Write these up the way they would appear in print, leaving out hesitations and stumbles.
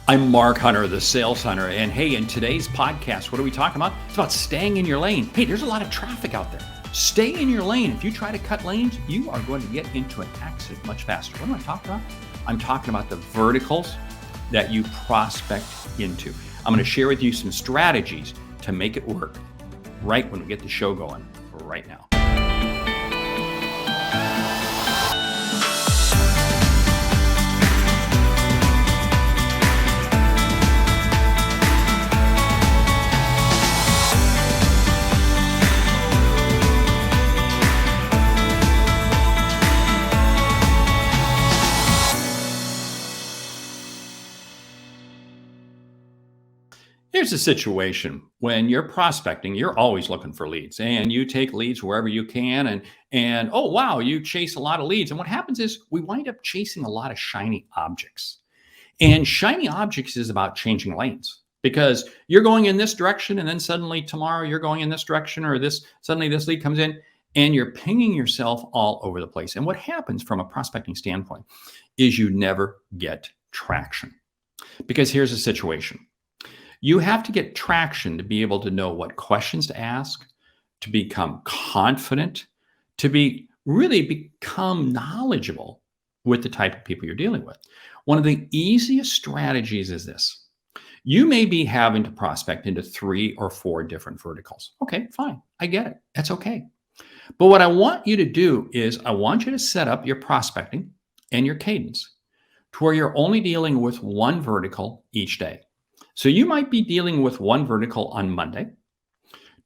I'm Mark Hunter, the Sales Hunter. And hey, in today's podcast, what are we talking about? It's about staying in your lane. Hey, there's a lot of traffic out there. Stay in your lane. If you try to cut lanes, you are going to get into an accident much faster. What am I talking about? I'm talking about the verticals that you prospect into. I'm going to share with you some strategies to make it work right when we get the show going right now. Here's a situation when you're prospecting, you're always looking for leads and you take leads wherever you can and oh wow, you chase a lot of leads. And what happens is we wind up chasing a lot of shiny objects. And shiny objects is about changing lanes because you're going in this direction and then suddenly tomorrow you're going in this direction or suddenly this lead comes in and you're pinging yourself all over the place. And what happens from a prospecting standpoint is you never get traction. Because here's the situation. You have to get traction to be able to know what questions to ask, to become confident, to really become knowledgeable with the type of people you're dealing with. One of the easiest strategies is this. You may be having to prospect into 3 or 4 different verticals. Okay, fine. I get it. That's okay. But what I want you to do is I want you to set up your prospecting and your cadence to where you're only dealing with one vertical each day. So you might be dealing with one vertical on Monday.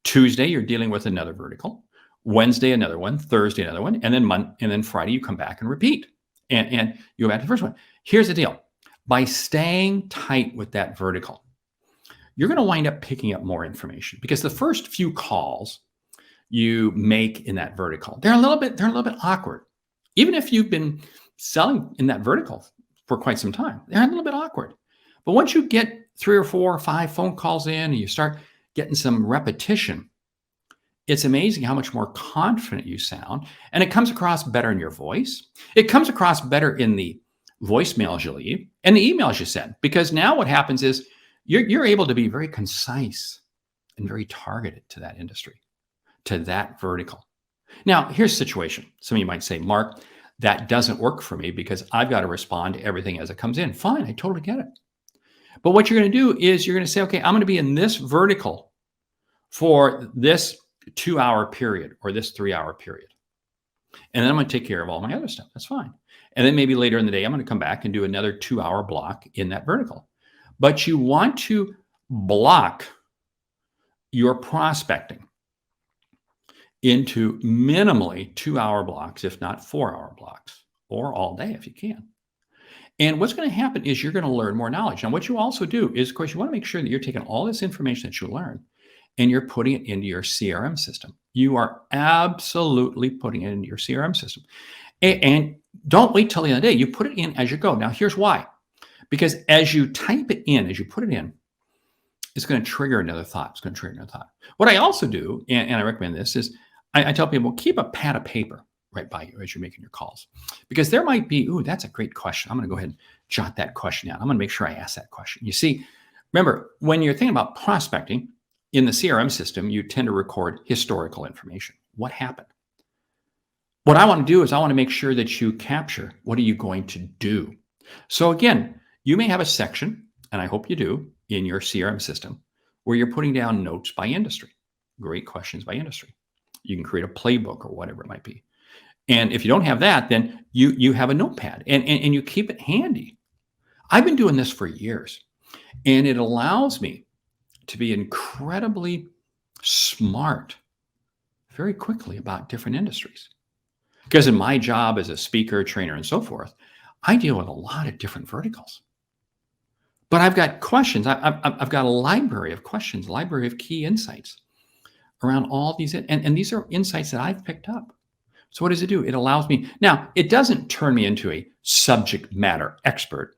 Tuesday, you're dealing with another vertical. Wednesday, another one. Thursday, another one. And then Friday, you come back and repeat. And you go back to the first one. Here's the deal. By staying tight with that vertical, you're going to wind up picking up more information because the first few calls you make in that vertical, they're a little bit awkward. Even if you've been selling in that vertical for quite some time, they're a little bit awkward. But once you get 3 or 4 or 5 phone calls in and you start getting some repetition, it's amazing how much more confident you sound. And it comes across better in your voice. It comes across better in the voicemails you leave and the emails you send. Because now what happens is you're able to be very concise and very targeted to that industry, to that vertical. Now, here's the situation. Some of you might say, Mark, that doesn't work for me because I've got to respond to everything as it comes in. Fine, I totally get it. But what you're going to do is you're going to say, okay, I'm going to be in this vertical for this 2-hour period or this 3-hour period. And then I'm going to take care of all my other stuff. That's fine. And then maybe later in the day, I'm going to come back and do another 2-hour block in that vertical. But you want to block your prospecting into minimally 2-hour blocks, if not 4-hour blocks, or all day if you can. And what's going to happen is you're going to learn more knowledge. Now, what you also do is, of course, you want to make sure that you're taking all this information that you learn and you're putting it into your CRM system. You are absolutely putting it into your CRM system. And don't wait till the end of the day. You put it in as you go. Now, here's why. Because as you type it in, as you put it in, it's going to trigger another thought. What I also do, and I recommend this, is I tell people, keep a pad of paper right by you as you're making your calls. Because there might be, ooh, that's a great question. I'm going to go ahead and jot that question down. I'm going to make sure I ask that question. You see, remember, when you're thinking about prospecting in the CRM system, you tend to record historical information. What happened? What I want to do is I want to make sure that you capture what are you going to do. So again, you may have a section, and I hope you do, in your CRM system where you're putting down notes by industry, great questions by industry. You can create a playbook or whatever it might be. And if you don't have that, then you have a notepad and you keep it handy. I've been doing this for years, and it allows me to be incredibly smart very quickly about different industries. Because in my job as a speaker, trainer, and so forth, I deal with a lot of different verticals. But I've got questions. I've got a library of questions, a library of key insights around all these. And these are insights that I've picked up. So what does it do? It allows me. Now, it doesn't turn me into a subject matter expert.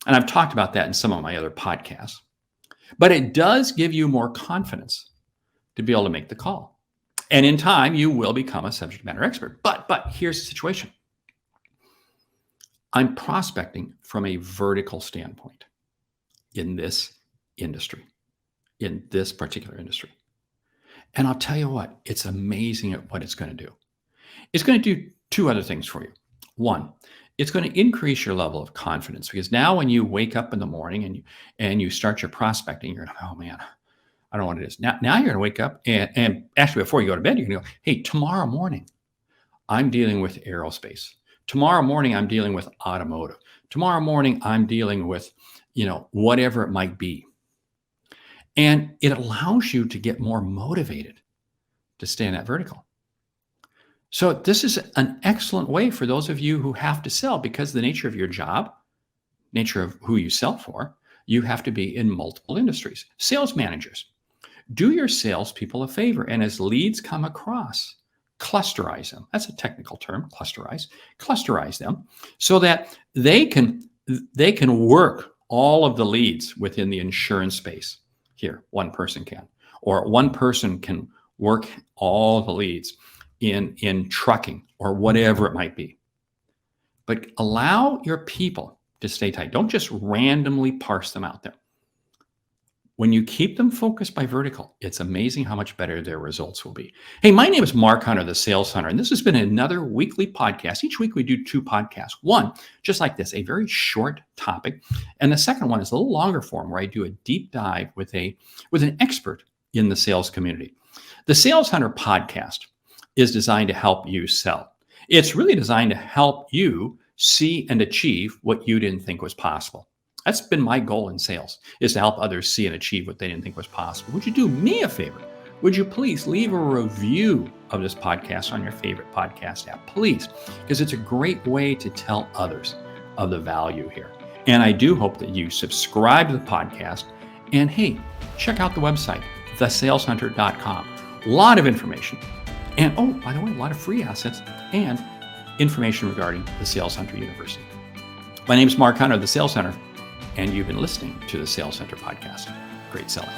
And I've talked about that in some of my other podcasts. But it does give you more confidence to be able to make the call. And in time, you will become a subject matter expert. But here's the situation. I'm prospecting from a vertical standpoint. in this industry, in this particular industry. And I'll tell you what, it's amazing at what it's going to do. It's going to do two other things for you. One, it's going to increase your level of confidence, because now when you wake up in the morning and you start your prospecting, you're like, oh man, I don't know what it is. Now you're going to wake up and actually before you go to bed, you're going to go, hey, tomorrow morning, I'm dealing with aerospace. Tomorrow morning, I'm dealing with automotive. Tomorrow morning, I'm dealing with, whatever it might be. And it allows you to get more motivated to stay in that vertical. So this is an excellent way for those of you who have to sell, because the nature of your job, nature of who you sell for, you have to be in multiple industries. Sales managers, do your salespeople a favor, and as leads come across, clusterize them. That's a technical term, clusterize. Clusterize them so that they can work all of the leads within the insurance space. Here, one person can, or one person can work all the leads in trucking or whatever it might be. But allow your people to stay tight. Don't just randomly parse them out there. When you keep them focused by vertical, it's amazing how much better their results will be. Hey, my name is Mark Hunter, the Sales Hunter, and this has been another weekly podcast. Each week we do 2 podcasts. One, just like this, a very short topic. And the second one is a little longer form, where I do a deep dive with an expert in the sales community. The Sales Hunter podcast is designed to help you sell. It's really designed to help you see and achieve what you didn't think was possible. That's been my goal in sales, is to help others see and achieve what they didn't think was possible. Would you do me a favor? Would you please leave a review of this podcast on your favorite podcast app? Please, because it's a great way to tell others of the value here. And I do hope that you subscribe to the podcast. And hey, check out the website, thesaleshunter.com. A lot of information. And oh, by the way, a lot of free assets and information regarding the Sales Hunter University. My name is Mark Hunter, the Sales Hunter, and you've been listening to the Sales Hunter podcast. Great selling.